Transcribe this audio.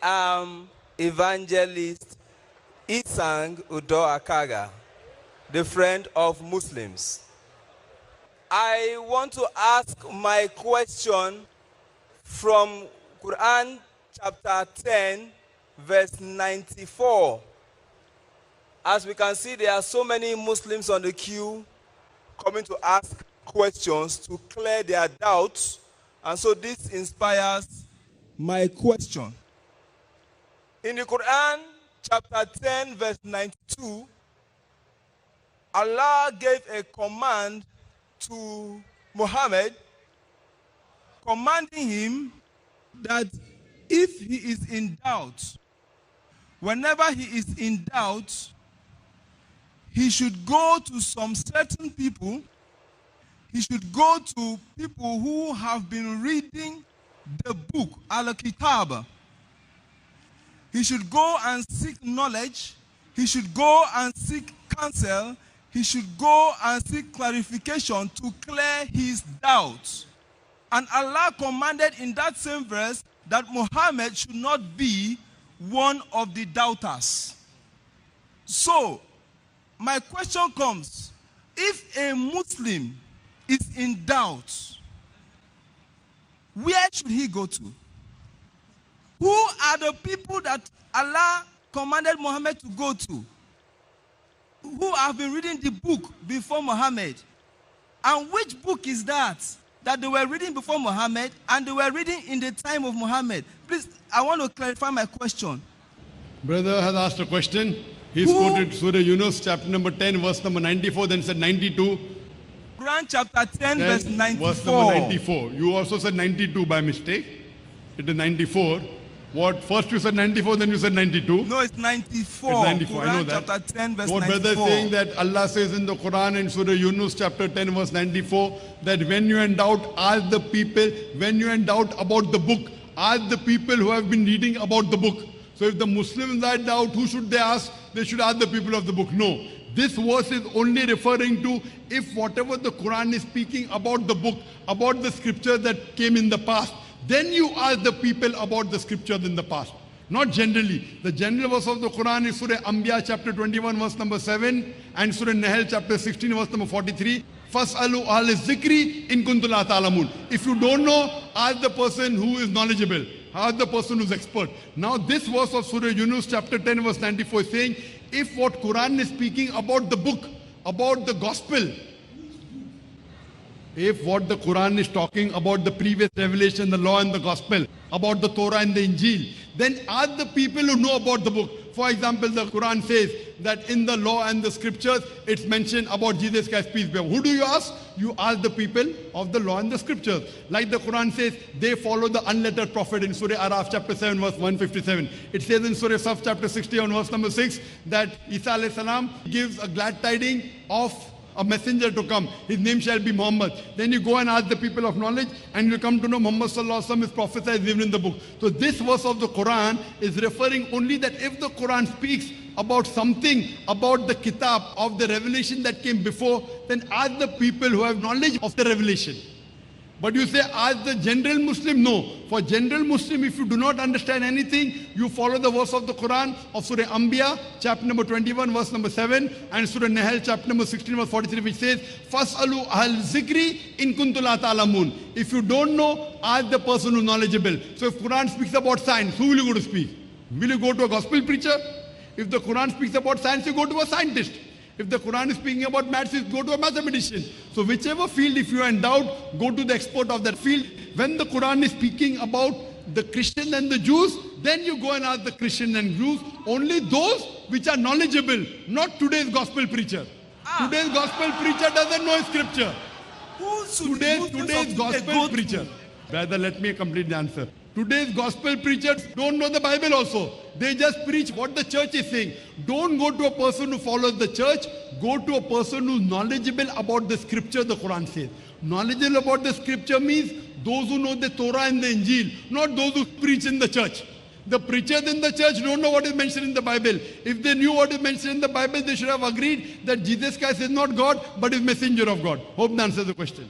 am Evangelist Isang Udo Akaga, the friend of Muslims. I want to ask my question from Quran chapter 10, verse 94. As we can see, there are so many Muslims on the queue coming to ask questions to clear their doubts. And so this inspires my question. In the Quran, chapter 10, verse 92, Allah gave a command to Muhammad, commanding him that if he is in doubt, whenever he is in doubt, he should go to some certain people. He should go to people who have been reading the book, Al-Kitab. He should go and seek knowledge. He should go and seek counsel. He should go and seek clarification to clear his doubts. And Allah commanded in that same verse that Muhammad should not be one of the doubters. So, my question comes, if a Muslim is in doubt, where should he go to? Who are the people that Allah commanded Muhammad to go to? Who have been reading the book before Muhammad? And which book is that they were reading before Muhammad and they were reading in the time of Muhammad? Please, I want to clarify my question. Brother has asked a question. He's quoted Surah Yunus, chapter number 10, verse number 94, then said 92. Quran chapter 10, verse 94. Verse number 94. You also said 92 by mistake. It is 94. What? First you said 94, then you said 92. No, it's 94. It's 94, Quran I know that. chapter 10, verse what 94. brother is saying that Allah says in the Quran in Surah Yunus chapter 10 verse 94 that when you in doubt, ask the people, when you in doubt about the book, ask the people who have been reading about the book. So if the Muslims are in doubt, who should they ask? They should ask the people of the book. No. This verse is only referring to if whatever the Quran is speaking about the book, about the scripture that came in the past, then you ask the people about the scriptures in the past. Not generally. The general verse of the Quran is Surah Anbiya chapter 21 verse number 7 and Surah Nahl chapter 16 verse number 43. Fas'alu ahla zikri in kuntum la ta'lamun. If you don't know, ask the person who is knowledgeable. Ask the person who is expert. Now this verse of Surah Yunus chapter 10 verse 94 is saying, if what Quran is speaking about the book, about the gospel, if what the Quran is talking about the previous revelation, the law and the gospel, about the Torah and the Injil, then ask the people who know about the book. For example, the Quran says that in the law and the scriptures, it's mentioned about Jesus Christ, peace be upon him. Who do you ask? You ask the people of the law and the scriptures. Like the Quran says, they follow the unlettered prophet in Surah Araf chapter 7 verse 157. It says in Surah Saf chapter 61 verse number 6 that Isa alayhi salam gives a glad tidings of a messenger to come. His name shall be Muhammad. Then you go and ask the people of knowledge and you come to know Muhammad sallallahu alaihi wasallam is prophesied even in the book. So this verse of the Quran is referring only that if the Quran speaks about something, about the kitab of the revelation that came before, then ask the people who have knowledge of the revelation. But you say, ask the general Muslim? No. For general Muslim, if you do not understand anything, you follow the verse of the Quran of Surah Anbiya, chapter number 21, verse number 7, and Surah Nahl, chapter number 16, verse 43, which says, Fas'alu ahl zikri in kuntum la ta'lamun. If you don't know, ask the person who is knowledgeable. So if Quran speaks about science, who will you go to speak? Will you go to a gospel preacher? If the Quran speaks about science, you go to a scientist. If the Quran is speaking about maths, you go to a mathematician. So whichever field, if you are in doubt, go to the expert of that field. When the Quran is speaking about the Christian and the Jews, then you go and ask the Christian and Jews. Only those which are knowledgeable, not today's gospel preacher. Today's gospel preacher doesn't know scripture. Today's gospel preacher. Brother, let me complete the answer. Today's gospel preachers don't know the Bible also. They just preach what the church is saying. Don't go to a person who follows the church. Go to a person who's knowledgeable about the scripture, the Quran says. Knowledgeable about the scripture means those who know the Torah and the Injil, not those who preach in the church. The preachers in the church don't know what is mentioned in the Bible. If they knew what is mentioned in the Bible, they should have agreed that Jesus Christ is not God, but is messenger of God. Hope that answers the question.